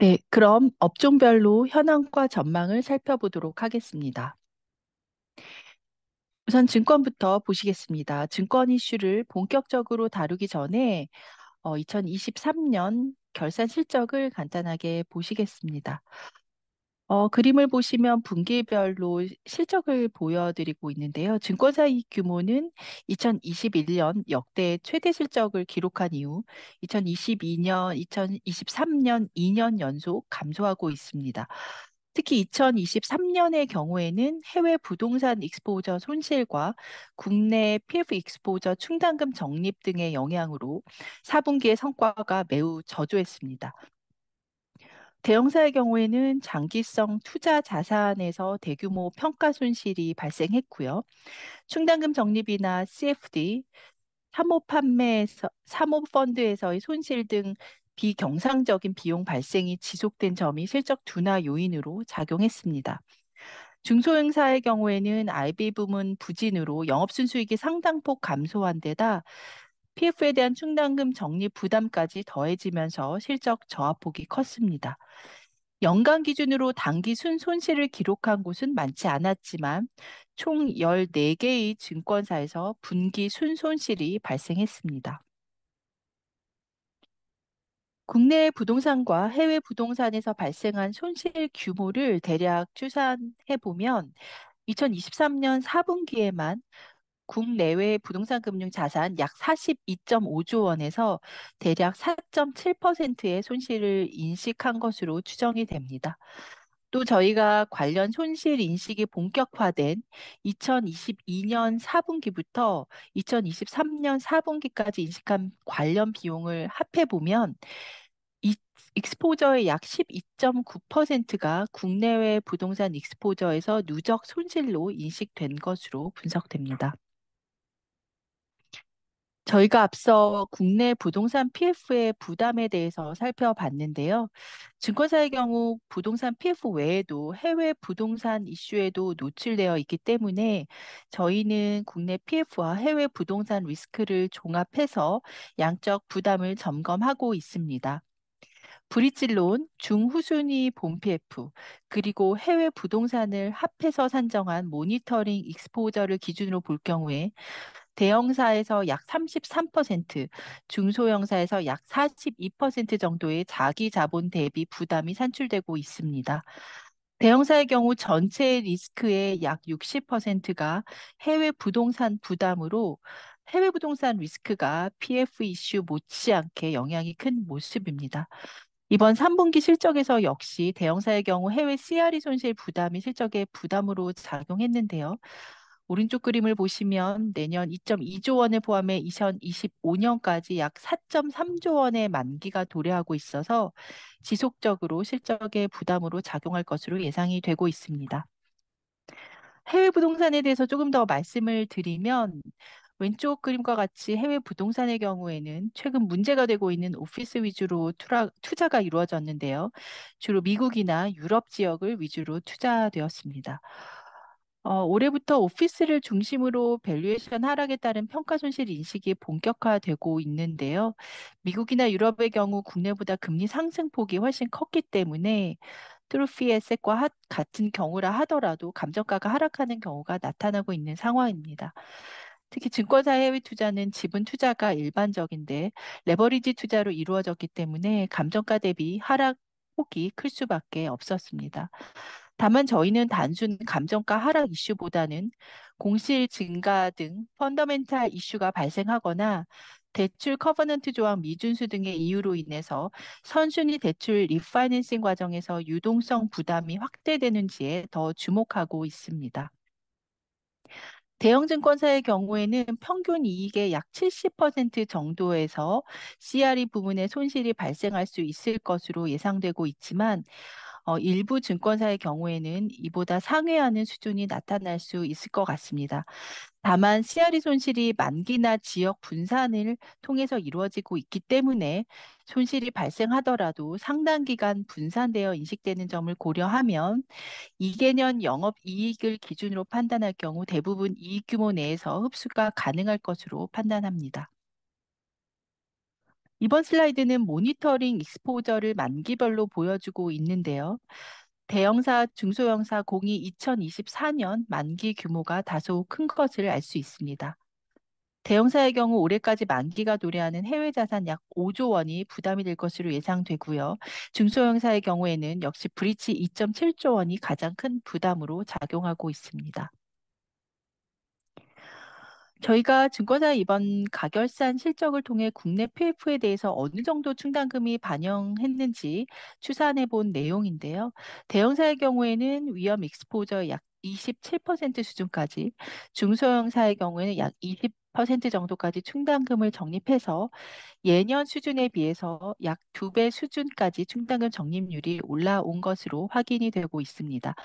네, 그럼 업종별로 현황과 전망을 살펴보도록 하겠습니다. 우선 증권부터 보시겠습니다. 증권 이슈를 본격적으로 다루기 전에 2023년 결산 실적을 간단하게 보시겠습니다. 그림을 보시면 분기별로 실적을 보여드리고 있는데요. 증권사 이익 규모는 2021년 역대 최대 실적을 기록한 이후 2022년, 2023년 2년 연속 감소하고 있습니다. 특히 2023년의 경우에는 해외 부동산 익스포저 손실과 국내 PF 익스포저 충당금 적립 등의 영향으로 4분기의 성과가 매우 저조했습니다. 대형사의 경우에는 장기성 투자 자산에서 대규모 평가 손실이 발생했고요. 충당금 적립이나 CFD, 사모펀드에서의 손실 등 비경상적인 비용 발생이 지속된 점이 실적 둔화 요인으로 작용했습니다. 중소형사의 경우에는 IB 부문 부진으로 영업순수익이 상당폭 감소한 데다 PF에 대한 충당금 적립 부담까지 더해지면서 실적 저하폭이 컸습니다. 연간 기준으로 단기 순손실을 기록한 곳은 많지 않았지만 총 14개의 증권사에서 분기 순손실이 발생했습니다. 국내 부동산과 해외 부동산에서 발생한 손실 규모를 대략 추산해 보면 2023년 4분기에만 국내외 부동산 금융 자산 약 42.5조 원에서 대략 4.7%의 손실을 인식한 것으로 추정이 됩니다. 또 저희가 관련 손실 인식이 본격화된 2022년 4분기부터 2023년 4분기까지 인식한 관련 비용을 합해보면 이 익스포저의 약 12.9%가 국내외 부동산 익스포저에서 누적 손실로 인식된 것으로 분석됩니다. 저희가 앞서 국내 부동산 PF의 부담에 대해서 살펴봤는데요. 증권사의 경우 부동산 PF 외에도 해외 부동산 이슈에도 노출되어 있기 때문에 저희는 국내 PF와 해외 부동산 리스크를 종합해서 양적 부담을 점검하고 있습니다. 브릿지론, 중후순위 본 PF, 그리고 해외 부동산을 합해서 산정한 모니터링 익스포저를 기준으로 볼 경우에 대형사에서 약 33%, 중소형사에서 약 42% 정도의 자기 자본 대비 부담이 산출되고 있습니다. 대형사의 경우 전체 리스크의 약 60%가 해외 부동산 부담으로 해외 부동산 리스크가 PF 이슈 못지않게 영향이 큰 모습입니다. 이번 3분기 실적에서 역시 대형사의 경우 해외 CRE 손실 부담이 실적의 부담으로 작용했는데요. 오른쪽 그림을 보시면 내년 2.2조 원을 포함해 2025년까지 약 4.3조 원의 만기가 도래하고 있어서 지속적으로 실적의 부담으로 작용할 것으로 예상이 되고 있습니다. 해외 부동산에 대해서 조금 더 말씀을 드리면 왼쪽 그림과 같이 해외 부동산의 경우에는 최근 문제가 되고 있는 오피스 위주로 투자가 이루어졌는데요. 주로 미국이나 유럽 지역을 위주로 투자되었습니다. 올해부터 오피스를 중심으로 밸류에이션 하락에 따른 평가 손실 인식이 본격화되고 있는데요. 미국이나 유럽의 경우 국내보다 금리 상승폭이 훨씬 컸기 때문에 트로피 에셋과 같은 경우라 하더라도 감정가가 하락하는 경우가 나타나고 있는 상황입니다. 특히 증권사 해외 투자는 지분 투자가 일반적인데 레버리지 투자로 이루어졌기 때문에 감정가 대비 하락 폭이 클 수밖에 없었습니다. 다만 저희는 단순 감정가 하락 이슈보다는 공실 증가 등 펀더멘탈 이슈가 발생하거나 대출 커버넌트 조항 미준수 등의 이유로 인해서 선순위 대출 리파이낸싱 과정에서 유동성 부담이 확대되는지에 더 주목하고 있습니다. 대형 증권사의 경우에는 평균 이익의 약 70% 정도에서 CRE 부문의 손실이 발생할 수 있을 것으로 예상되고 있지만 일부 증권사의 경우에는 이보다 상회하는 수준이 나타날 수 있을 것 같습니다. 다만 CRE 손실이 만기나 지역 분산을 통해서 이루어지고 있기 때문에 손실이 발생하더라도 상당 기간 분산되어 인식되는 점을 고려하면 2개년 영업 이익을 기준으로 판단할 경우 대부분 이익 규모 내에서 흡수가 가능할 것으로 판단합니다. 이번 슬라이드는 모니터링 익스포저를 만기별로 보여주고 있는데요. 대형사, 중소형사 공이 2024년 만기 규모가 다소 큰 것을 알 수 있습니다. 대형사의 경우 올해까지 만기가 도래하는 해외 자산 약 5조 원이 부담이 될 것으로 예상되고요. 중소형사의 경우에는 역시 브리치 2.7조 원이 가장 큰 부담으로 작용하고 있습니다. 저희가 증권사 이번 가결산 실적을 통해 국내 PF에 대해서 어느 정도 충당금이 반영했는지 추산해 본 내용인데요. 대형사의 경우에는 위험 익스포저 약 27% 수준까지, 중소형사의 경우에는 약 20% 정도까지 충당금을 적립해서 예년 수준에 비해서 약 2배 수준까지 충당금 적립률이 올라온 것으로 확인이 되고 있습니다.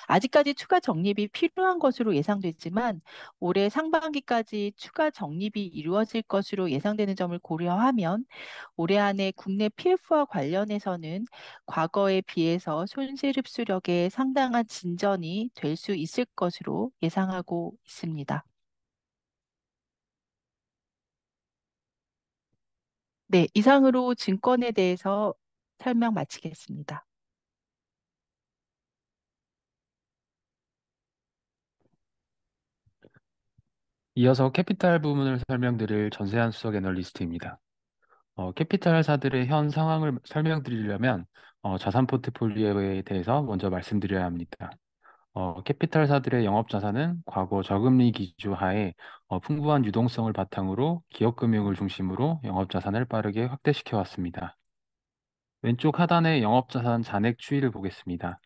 아직까지 추가 적립이 필요한 것으로 예상되지만 올해 상반기까지 추가 적립이 이루어질 것으로 예상되는 점을 고려하면 올해 안에 국내 PF와 관련해서는 과거에 비해서 손실 흡수력에 상당한 진전이 될 수 있을 것으로 예상하고 있습니다. 네, 이상으로 증권에 대해서 설명 마치겠습니다. 이어서 캐피탈 부문을 설명드릴 전세한 수석 애널리스트입니다. 캐피탈사들의 현 상황을 설명드리려면 자산 포트폴리오에 대해서 먼저 말씀드려야 합니다. 캐피탈사들의 영업자산은 과거 저금리 기조 하에 풍부한 유동성을 바탕으로 기업금융을 중심으로 영업자산을 빠르게 확대시켜 왔습니다. 왼쪽 하단의 영업자산 잔액 추이를 보겠습니다.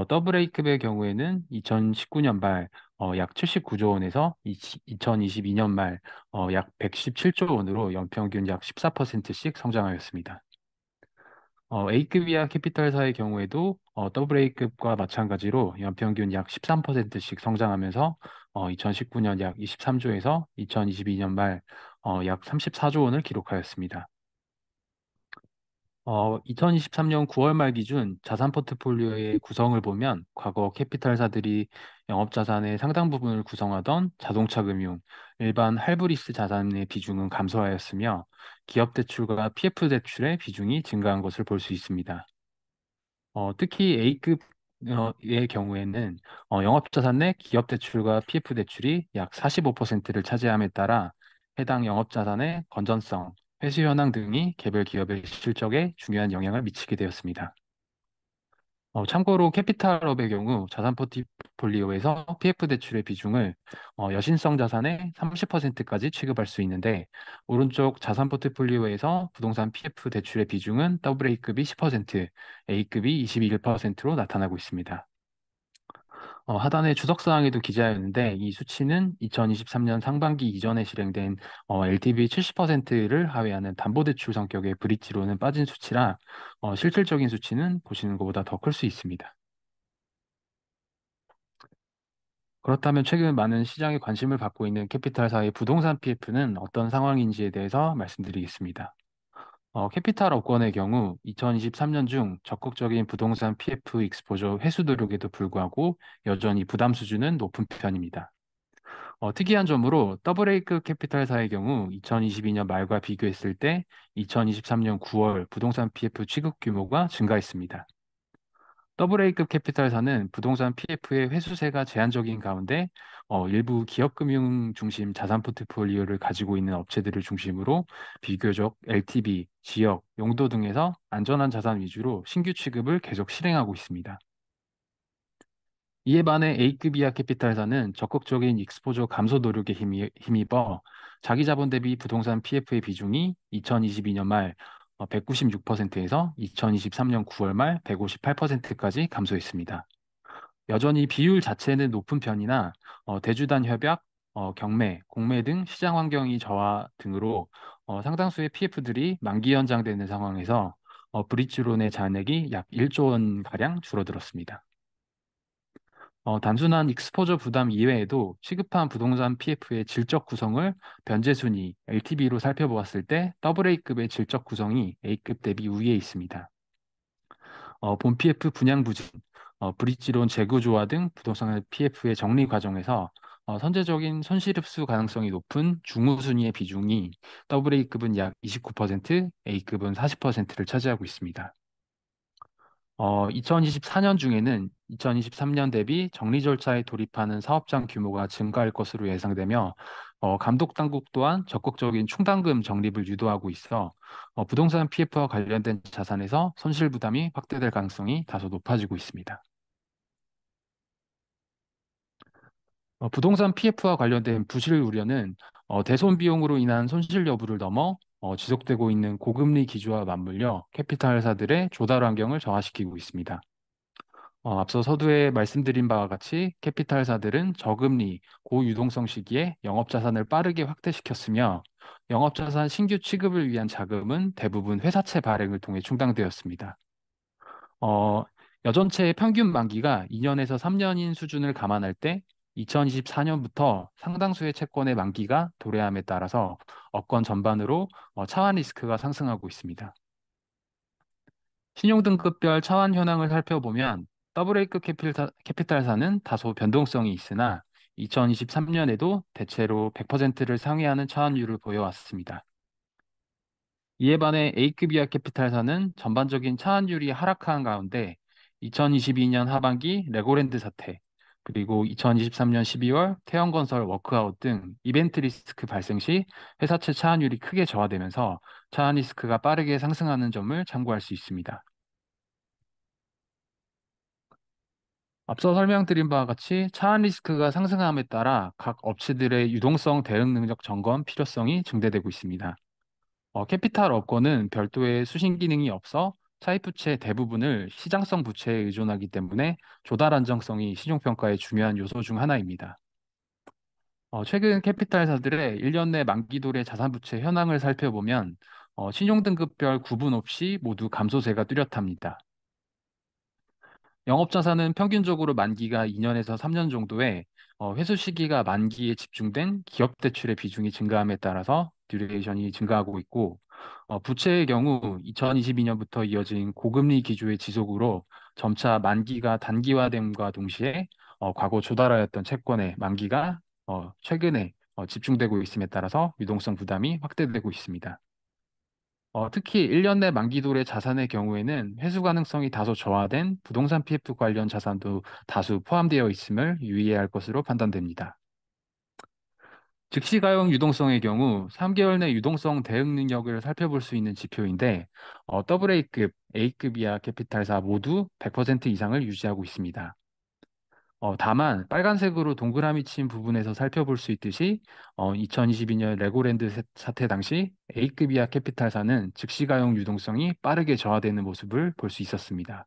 더블 A급의 경우에는 2019년 말 약 79조 원에서 2022년 말 약 117조 원으로 연평균 약 14%씩 성장하였습니다. A급 이하 캐피탈사의 경우에도 더블 A급과 마찬가지로 연평균 약 13%씩 성장하면서 2019년 약 23조에서 2022년 말 약 34조 원을 기록하였습니다. 2023년 9월 말 기준 자산 포트폴리오의 구성을 보면 과거 캐피탈사들이 영업자산의 상당 부분을 구성하던 자동차 금융, 일반 할부리스 자산의 비중은 감소하였으며 기업 대출과 PF 대출의 비중이 증가한 것을 볼 수 있습니다. 특히 A급의 경우에는 영업자산 내 기업 대출과 PF 대출이 약 45%를 차지함에 따라 해당 영업자산의 건전성, 회수 현황 등이 개별 기업의 실적에 중요한 영향을 미치게 되었습니다. 참고로 캐피탈업의 경우 자산 포트폴리오에서 PF 대출의 비중을 여신성 자산의 30%까지 취급할 수 있는데 오른쪽 자산 포트폴리오에서 부동산 PF 대출의 비중은 AA급이 10%, A급이 21%로 나타나고 있습니다. 하단에 주석사항에도 기재하였는데 이 수치는 2023년 상반기 이전에 실행된 LTV 70%를 하회하는 담보대출 성격의 브릿지로는 빠진 수치라 실질적인 수치는 보시는 것보다 더 클 수 있습니다. 그렇다면 최근 많은 시장에 관심을 받고 있는 캐피탈사의 부동산 PF는 어떤 상황인지에 대해서 말씀드리겠습니다. 캐피탈 업권의 경우 2023년 중 적극적인 부동산 PF 익스포저 회수 노력에도 불구하고 여전히 부담 수준은 높은 편입니다. 특이한 점으로 AA 급 캐피탈사의 경우 2022년 말과 비교했을 때 2023년 9월 부동산 PF 취급 규모가 증가했습니다. AA 급 캐피탈사는 부동산 PF의 회수세가 제한적인 가운데 일부 기업금융 중심 자산 포트폴리오를 가지고 있는 업체들을 중심으로 비교적 LTV, 지역, 용도 등에서 안전한 자산 위주로 신규 취급을 계속 실행하고 있습니다. 이에 반해 A급 이하 캐피탈사는 적극적인 익스포저 감소 노력에 힘입어 자기 자본 대비 부동산 PF의 비중이 2022년 말 196%에서 2023년 9월 말 158%까지 감소했습니다. 여전히 비율 자체는 높은 편이나 대주단 협약, 경매, 공매 등 시장 환경이 저하 등으로 상당수의 PF들이 만기 연장되는 상황에서 브릿지론의 잔액이 약 1조 원 가량 줄어들었습니다. 단순한 익스포저 부담 이외에도 시급한 부동산 PF의 질적 구성을 변제 순위, LTV로 살펴보았을 때 AA급의 질적 구성이 A급 대비 우위에 있습니다. 본 PF 분양 부진, 브릿지론 재구조화 등 부동산 PF의 정리 과정에서 선제적인 손실 흡수 가능성이 높은 중우순위의 비중이 AA급은 약 29%, A급은 40%를 차지하고 있습니다. 2024년 중에는 2023년 대비 정리 절차에 돌입하는 사업장 규모가 증가할 것으로 예상되며, 감독 당국 또한 적극적인 충당금 적립을 유도하고 있어 부동산 PF와 관련된 자산에서 손실 부담이 확대될 가능성이 다소 높아지고 있습니다. 부동산 PF와 관련된 부실 우려는 대손 비용으로 인한 손실 여부를 넘어 지속되고 있는 고금리 기조와 맞물려 캐피탈 회사들의 조달 환경을 저하시키고 있습니다. 앞서 서두에 말씀드린 바와 같이 캐피탈사들은 저금리, 고유동성 시기에 영업자산을 빠르게 확대시켰으며 영업자산 신규 취급을 위한 자금은 대부분 회사채 발행을 통해 충당되었습니다. 어, 여전체의 평균 만기가 2년에서 3년인 수준을 감안할 때 2024년부터 상당수의 채권의 만기가 도래함에 따라서 업권 전반으로 차환 리스크가 상승하고 있습니다. 신용등급별 차환 현황을 살펴보면 더블A급 캐피탈사는 다소 변동성이 있으나 2023년에도 대체로 100%를 상회하는 차환율을 보여왔습니다. 이에 반해 A급 이하 캐피탈사는 전반적인 차환율이 하락한 가운데 2022년 하반기 레고랜드 사태, 그리고 2023년 12월 태영건설 워크아웃 등 이벤트 리스크 발생 시 회사채 차환율이 크게 저하되면서 차환 리스크가 빠르게 상승하는 점을 참고할 수 있습니다. 앞서 설명드린 바와 같이 차환 리스크가 상승함에 따라 각 업체들의 유동성 대응 능력 점검 필요성이 증대되고 있습니다. 캐피탈 업권은 별도의 수신 기능이 없어 차입 부채 대부분을 시장성 부채에 의존하기 때문에 조달 안정성이 신용평가의 중요한 요소 중 하나입니다. 최근 캐피탈사들의 1년 내 만기도래 자산 부채 현황을 살펴보면 신용등급별 구분 없이 모두 감소세가 뚜렷합니다. 영업자산은 평균적으로 만기가 2년에서 3년 정도에 회수 시기가 만기에 집중된 기업 대출의 비중이 증가함에 따라서 듀레이션이 증가하고 있고, 부채의 경우 2022년부터 이어진 고금리 기조의 지속으로 점차 만기가 단기화됨과 동시에 과거 조달하였던 채권의 만기가 최근에 집중되고 있음에 따라서 유동성 부담이 확대되고 있습니다. 특히 1년 내 만기도래 자산의 경우에는 회수 가능성이 다소 저하된 부동산 PF 관련 자산도 다수 포함되어 있음을 유의해야 할 것으로 판단됩니다. 즉시 가용 유동성의 경우 3개월 내 유동성 대응 능력을 살펴볼 수 있는 지표인데 AA 급, A급 이하 캐피탈사 모두 100% 이상을 유지하고 있습니다. 다만 빨간색으로 동그라미 친 부분에서 살펴볼 수 있듯이 2022년 레고랜드 사태 당시 A급 이하 캐피탈사는 즉시 가용 유동성이 빠르게 저하되는 모습을 볼 수 있었습니다.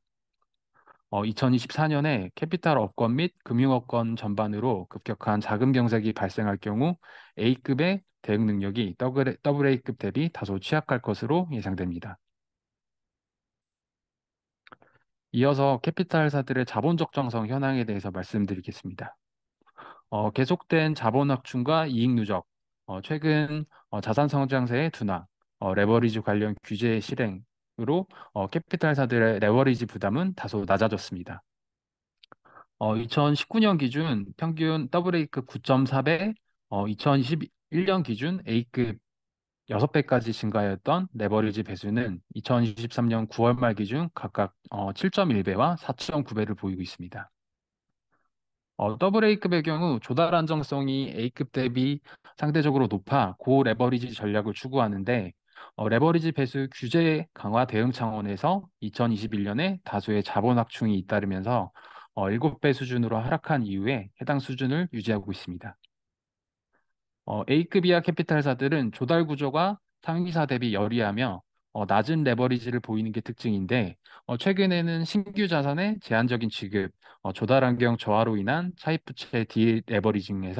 2024년에 캐피탈 업권 및 금융업권 전반으로 급격한 자금 경색이 발생할 경우 A급의 대응 능력이 AA 급 대비 다소 취약할 것으로 예상됩니다. 이어서 캐피탈사들의 자본 적정성 현황에 대해서 말씀드리겠습니다. 계속된 자본 확충과 이익 누적, 최근 자산 성장세의 둔화, 레버리지 관련 규제 실행으로 캐피탈사들의 레버리지 부담은 다소 낮아졌습니다. 2019년 기준 평균 AA 급 9.4배, 2021년 기준 A급 6배까지 증가하였던 레버리지 배수는 2023년 9월 말 기준 각각 7.1배와 4.9배를 보이고 있습니다. AA급의 경우 조달 안정성이 A급 대비 상대적으로 높아 고 레버리지 전략을 추구하는데 레버리지 배수 규제 강화 대응 차원에서 2021년에 다수의 자본 확충이 잇따르면서 7배 수준으로 하락한 이후에 해당 수준을 유지하고 있습니다. A급 이하 캐피탈사들은 조달 구조가 상위사 대비 열이하며 낮은 레버리지를 보이는 게 특징인데 최근에는 신규 자산의 제한적인 지급, 조달 환경 저하로 인한 차입 부채 디레버리징에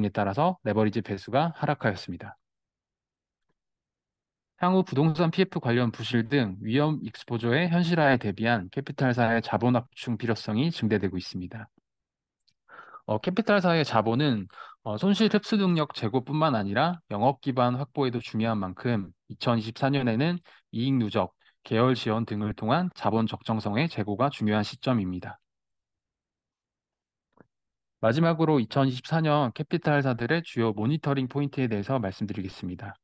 따라서 레버리지 배수가 하락하였습니다. 향후 부동산 PF 관련 부실 등 위험 익스포저의 현실화에 대비한 캐피탈사의 자본 확충 필요성이 증대되고 있습니다. 캐피탈사의 자본은 손실 흡수 능력 제고뿐만 아니라 영업 기반 확보에도 중요한 만큼 2024년에는 이익 누적, 계열 지원 등을 통한 자본 적정성의 제고가 중요한 시점입니다. 마지막으로 2024년 캐피탈사들의 주요 모니터링 포인트에 대해서 말씀드리겠습니다.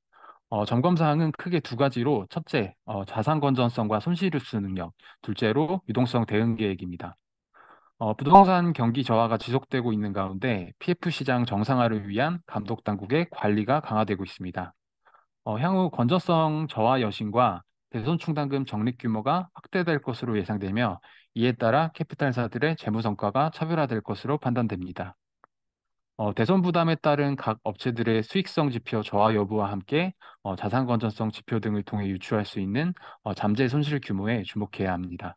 점검 사항은 크게 두 가지로, 첫째, 자산 건전성과 손실흡수 능력, 둘째로 유동성 대응 계획입니다. 부동산 경기 저하가 지속되고 있는 가운데 PF 시장 정상화를 위한 감독 당국의 관리가 강화되고 있습니다. 향후 건전성 저하 여신과 대손 충당금 적립 규모가 확대될 것으로 예상되며, 이에 따라 캐피탈사들의 재무 성과가 차별화될 것으로 판단됩니다. 대손 부담에 따른 각 업체들의 수익성 지표 저하 여부와 함께 자산 건전성 지표 등을 통해 유추할 수 있는 잠재 손실 규모에 주목해야 합니다.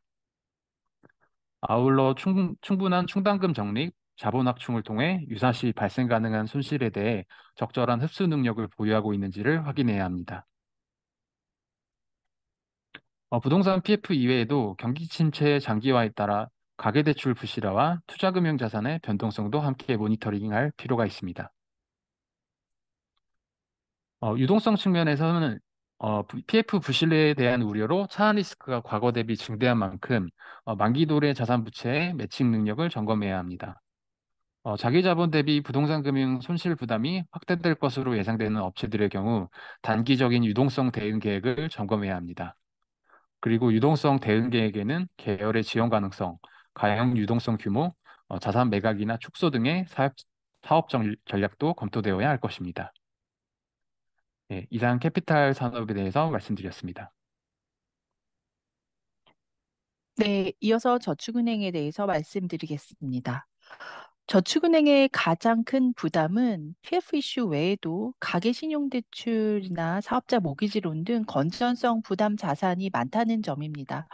아울러 충분한 충당금 적립, 자본 확충을 통해 유사시 발생 가능한 손실에 대해 적절한 흡수 능력을 보유하고 있는지를 확인해야 합니다. 부동산 PF 이외에도 경기 침체의 장기화에 따라 가계대출 부실화와 투자금융자산의 변동성도 함께 모니터링할 필요가 있습니다. 유동성 측면에서는 PF 부실에 대한 우려로 차안 리스크가 과거 대비 증대한 만큼 만기도래 자산 부채의 매칭 능력을 점검해야 합니다. 자기 자본 대비 부동산 금융 손실 부담이 확대될 것으로 예상되는 업체들의 경우 단기적인 유동성 대응 계획을 점검해야 합니다. 그리고 유동성 대응 계획에는 계열의 지원 가능성, 가용 유동성 규모, 자산 매각이나 축소 등의 사업 전략도 검토되어야 할 것입니다. 예, 이상 캐피탈 산업에 대해서 말씀드렸습니다. 네, 이어서 저축은행에 대해서 말씀드리겠습니다. 저축은행의 가장 큰 부담은 PF 이슈 외에도 가계신용대출이나 사업자 모기지론 등 건전성 부담 자산이 많다는 점입니다.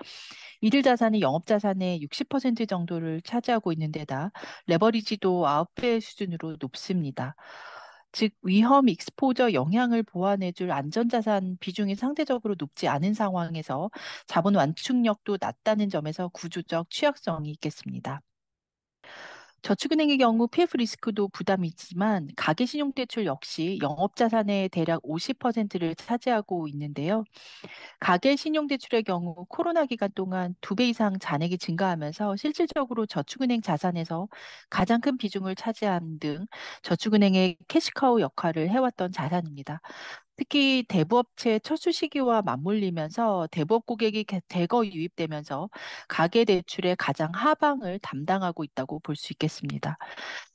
이들 자산이 영업자산의 60% 정도를 차지하고 있는 데다 레버리지도 9배 수준으로 높습니다. 즉, 위험 익스포저 영향을 보완해줄 안전자산 비중이 상대적으로 높지 않은 상황에서 자본 완충력도 낮다는 점에서 구조적 취약성이 있겠습니다. 저축은행의 경우 PF 리스크도 부담이 있지만 가계신용대출 역시 영업자산의 대략 50%를 차지하고 있는데요. 가계신용대출의 경우 코로나 기간 동안 2배 이상 잔액이 증가하면서 실질적으로 저축은행 자산에서 가장 큰 비중을 차지한 등 저축은행의 캐시카우 역할을 해왔던 자산입니다. 특히 대부업체 철수 시기와 맞물리면서 대부업 고객이 대거 유입되면서 가계대출의 가장 하방을 담당하고 있다고 볼 수 있겠습니다.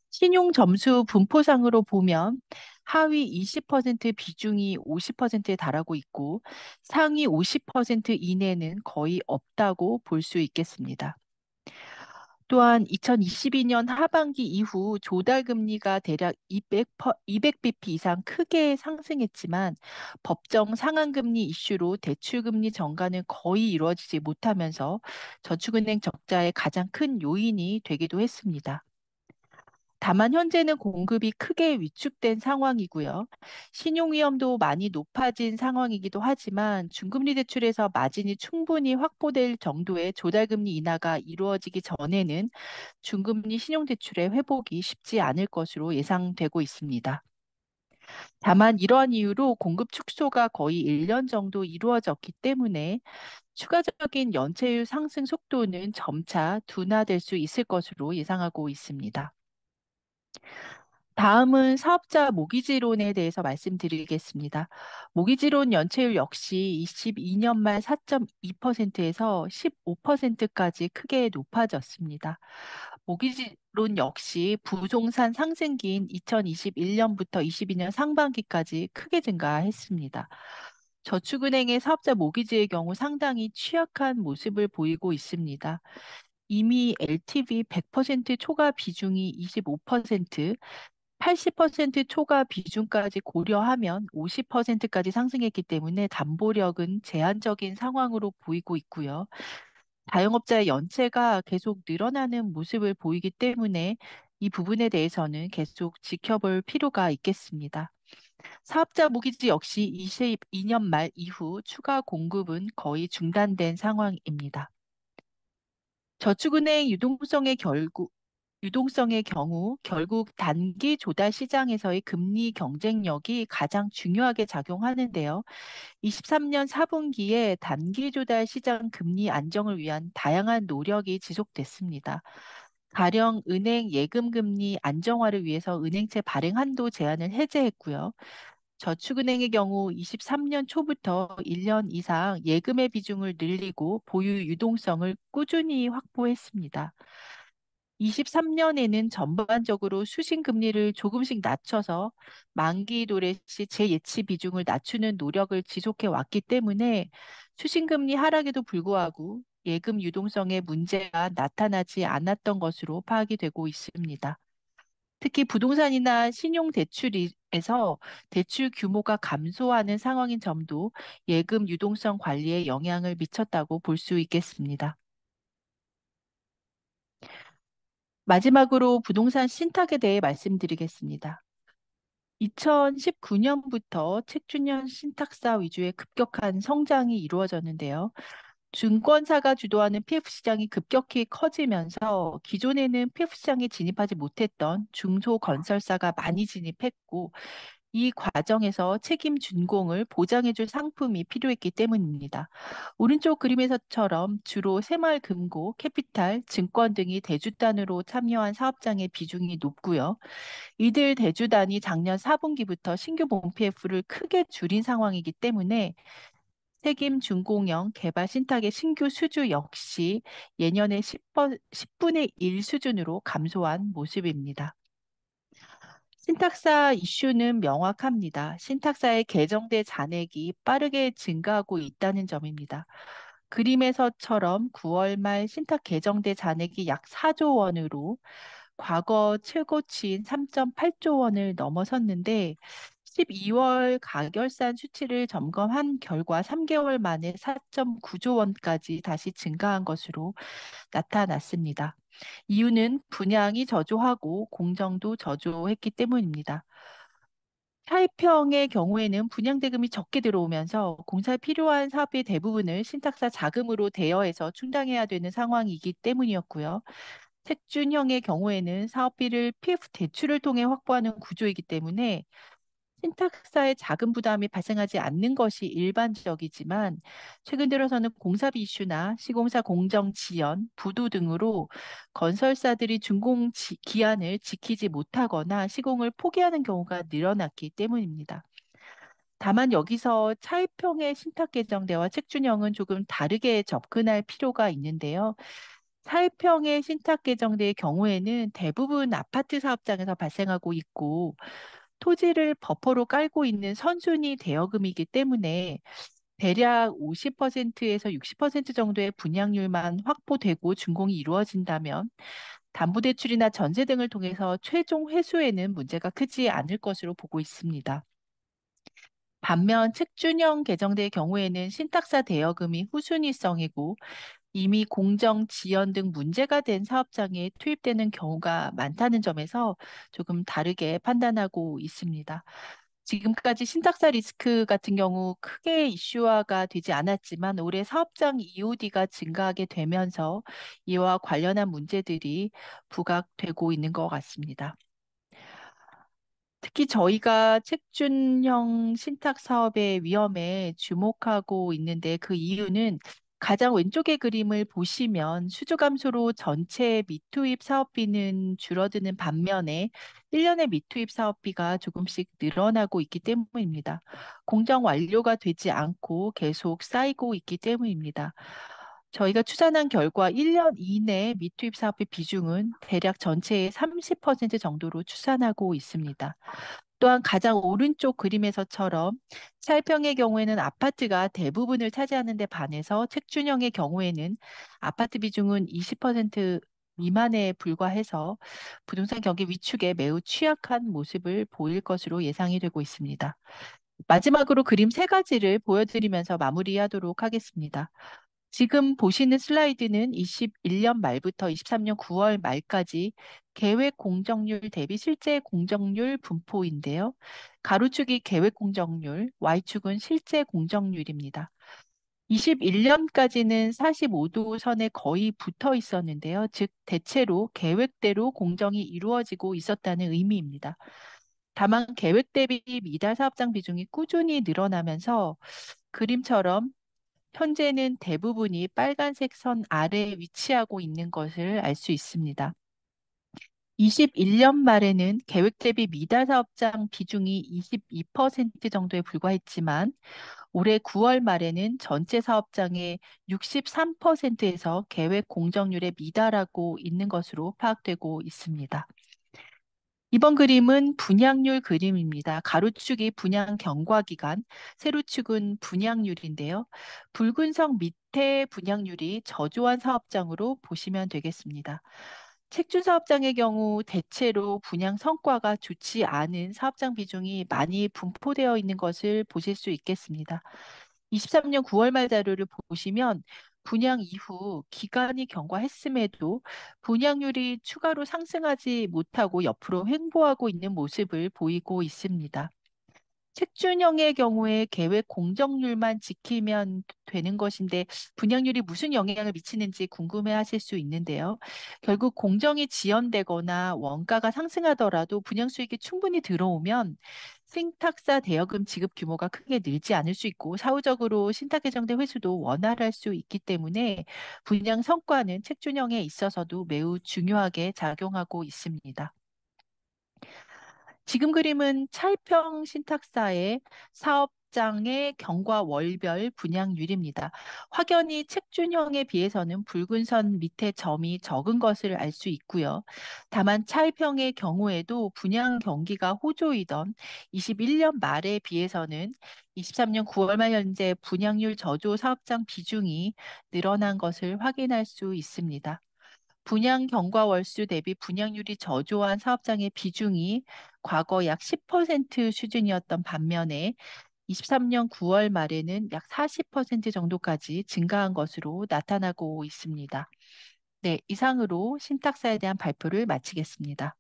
신용 점수 분포상으로 보면 하위 20% 비중이 50%에 달하고 있고 상위 50% 이내는 거의 없다고 볼 수 있겠습니다. 또한 2022년 하반기 이후 조달 금리가 대략 200bp 이상 크게 상승했지만 법정 상한금리 이슈로 대출금리 정가는 거의 이루어지지 못하면서 저축은행 적자의 가장 큰 요인이 되기도 했습니다. 다만 현재는 공급이 크게 위축된 상황이고요. 신용 위험도 많이 높아진 상황이기도 하지만 중금리 대출에서 마진이 충분히 확보될 정도의 조달금리 인하가 이루어지기 전에는 중금리 신용대출의 회복이 쉽지 않을 것으로 예상되고 있습니다. 다만 이러한 이유로 공급 축소가 거의 1년 정도 이루어졌기 때문에 추가적인 연체율 상승 속도는 점차 둔화될 수 있을 것으로 예상하고 있습니다. 다음은 사업자 모기지론에 대해서 말씀드리겠습니다. 모기지론 연체율 역시 22년 말 4.2%에서 15%까지 크게 높아졌습니다. 모기지론 역시 부동산 상승기인 2021년부터 22년 상반기까지 크게 증가했습니다. 저축은행의 사업자 모기지의 경우 상당히 취약한 모습을 보이고 있습니다. 이미 LTV 100% 초과 비중이 25%, 80% 초과 비중까지 고려하면 50%까지 상승했기 때문에 담보력은 제한적인 상황으로 보이고 있고요. 자영업자의 연체가 계속 늘어나는 모습을 보이기 때문에 이 부분에 대해서는 계속 지켜볼 필요가 있겠습니다. 사업자 모기지 역시 22년 말 이후 추가 공급은 거의 중단된 상황입니다. 저축은행 유동성의 경우 결국 단기 조달 시장에서의 금리 경쟁력이 가장 중요하게 작용하는데요. 23년 4분기에 단기 조달 시장 금리 안정을 위한 다양한 노력이 지속됐습니다. 가령 은행 예금 금리 안정화를 위해서 은행채 발행 한도 제한을 해제했고요. 저축은행의 경우 23년 초부터 1년 이상 예금의 비중을 늘리고 보유 유동성을 꾸준히 확보했습니다. 23년에는 전반적으로 수신금리를 조금씩 낮춰서 만기 도래 시 재예치 비중을 낮추는 노력을 지속해 왔기 때문에 수신금리 하락에도 불구하고 예금 유동성에 문제가 나타나지 않았던 것으로 파악이 되고 있습니다. 특히 부동산이나 신용대출에서 대출 규모가 감소하는 상황인 점도 예금 유동성 관리에 영향을 미쳤다고 볼 수 있겠습니다. 마지막으로 부동산 신탁에 대해 말씀드리겠습니다. 2019년부터 책준형 신탁사 위주의 급격한 성장이 이루어졌는데요. 증권사가 주도하는 PF 시장이 급격히 커지면서 기존에는 PF 시장에 진입하지 못했던 중소건설사가 많이 진입했고, 이 과정에서 책임 준공을 보장해줄 상품이 필요했기 때문입니다. 오른쪽 그림에서처럼 주로 새마을금고, 캐피탈, 증권 등이 대주단으로 참여한 사업장의 비중이 높고요. 이들 대주단이 작년 4분기부터 신규 본PF를 크게 줄인 상황이기 때문에 책임 준공형 개발 신탁의 신규 수주 역시 예년의 10분의 1 수준으로 감소한 모습입니다. 신탁사 이슈는 명확합니다. 신탁사의 개정대 잔액이 빠르게 증가하고 있다는 점입니다. 그림에서처럼 9월 말 신탁 개정대 잔액이 약 4조 원으로 과거 최고치인 3.8조 원을 넘어섰는데 12월 가결산 수치를 점검한 결과 3개월 만에 4.9조 원까지 다시 증가한 것으로 나타났습니다. 이유는 분양이 저조하고 공정도 저조했기 때문입니다. 타입형의 경우에는 분양대금이 적게 들어오면서 공사에 필요한 사업의 대부분을 신탁사 자금으로 대여해서 충당해야 되는 상황이기 때문이었고요. 책준형의 경우에는 사업비를 PF 대출을 통해 확보하는 구조이기 때문에 신탁사의 자금 부담이 발생하지 않는 것이 일반적이지만 최근 들어서는 공사비 이슈나 시공사 공정 지연, 부도 등으로 건설사들이 기한을 지키지 못하거나 시공을 포기하는 경우가 늘어났기 때문입니다. 다만 여기서 차입형의 신탁 개정대와 책준형은 조금 다르게 접근할 필요가 있는데요. 차입형의 신탁 개정대의 경우에는 대부분 아파트 사업장에서 발생하고 있고 토지를 버퍼로 깔고 있는 선순위 대여금이기 때문에 대략 50%에서 60% 정도의 분양률만 확보되고 준공이 이루어진다면 담보대출이나 전세 등을 통해서 최종 회수에는 문제가 크지 않을 것으로 보고 있습니다. 반면 책준형 개정대의 경우에는 신탁사 대여금이 후순위성이고 이미 공정, 지연 등 문제가 된 사업장에 투입되는 경우가 많다는 점에서 조금 다르게 판단하고 있습니다. 지금까지 신탁사 리스크 같은 경우 크게 이슈화가 되지 않았지만 올해 사업장 EOD가 증가하게 되면서 이와 관련한 문제들이 부각되고 있는 것 같습니다. 특히 저희가 책준형 신탁 사업의 위험에 주목하고 있는데 그 이유는 가장 왼쪽의 그림을 보시면 수주 감소로 전체 미투입 사업비는 줄어드는 반면에 1년의 미투입 사업비가 조금씩 늘어나고 있기 때문입니다. 공정 완료가 되지 않고 계속 쌓이고 있기 때문입니다. 저희가 추산한 결과 1년 이내 미투입 사업의 비중은 대략 전체의 30% 정도로 추산하고 있습니다. 또한 가장 오른쪽 그림에서처럼 찰평의 경우에는 아파트가 대부분을 차지하는 데 반해서 책준형의 경우에는 아파트 비중은 20% 미만에 불과해서 부동산 경기 위축에 매우 취약한 모습을 보일 것으로 예상이 되고 있습니다. 마지막으로 그림 세 가지를 보여드리면서 마무리하도록 하겠습니다. 지금 보시는 슬라이드는 21년 말부터 23년 9월 말까지 계획 공정률 대비 실제 공정률 분포인데요. 가로축이 계획 공정률, Y축은 실제 공정률입니다. 21년까지는 45도 선에 거의 붙어 있었는데요. 즉, 대체로 계획대로 공정이 이루어지고 있었다는 의미입니다. 다만 계획 대비 미달 사업장 비중이 꾸준히 늘어나면서 그림처럼 현재는 대부분이 빨간색 선 아래에 위치하고 있는 것을 알 수 있습니다. 21년 말에는 계획 대비 미달 사업장 비중이 22% 정도에 불과했지만 올해 9월 말에는 전체 사업장의 63%에서 계획 공정률에 미달하고 있는 것으로 파악되고 있습니다. 이번 그림은 분양률 그림입니다. 가로축이 분양 경과 기간, 세로축은 분양률인데요. 붉은 선 밑에 분양률이 저조한 사업장으로 보시면 되겠습니다. 책준 사업장의 경우 대체로 분양 성과가 좋지 않은 사업장 비중이 많이 분포되어 있는 것을 보실 수 있겠습니다. 23년 9월 말 자료를 보시면 분양 이후 기간이 경과했음에도 분양률이 추가로 상승하지 못하고 옆으로 횡보하고 있는 모습을 보이고 있습니다. 책준형의 경우에 계획 공정률만 지키면 되는 것인데 분양률이 무슨 영향을 미치는지 궁금해 하실 수 있는데요. 결국 공정이 지연되거나 원가가 상승하더라도 분양 수익이 충분히 들어오면 신탁사 대여금 지급 규모가 크게 늘지 않을 수 있고 사후적으로 신탁 개정대 회수도 원활할 수 있기 때문에 분양 성과는 책준형에 있어서도 매우 중요하게 작용하고 있습니다. 지금 그림은 차이평 신탁사의 사업장의 경과 월별 분양률입니다. 확연히 책준형에 비해서는 붉은 선 밑에 점이 적은 것을 알 수 있고요. 다만 차이평의 경우에도 분양 경기가 호조이던 21년 말에 비해서는 23년 9월 말 현재 분양률 저조 사업장 비중이 늘어난 것을 확인할 수 있습니다. 분양 경과 월수 대비 분양률이 저조한 사업장의 비중이 과거 약 10% 수준이었던 반면에 23년 9월 말에는 약 40% 정도까지 증가한 것으로 나타나고 있습니다. 네, 이상으로 신탁사에 대한 발표를 마치겠습니다.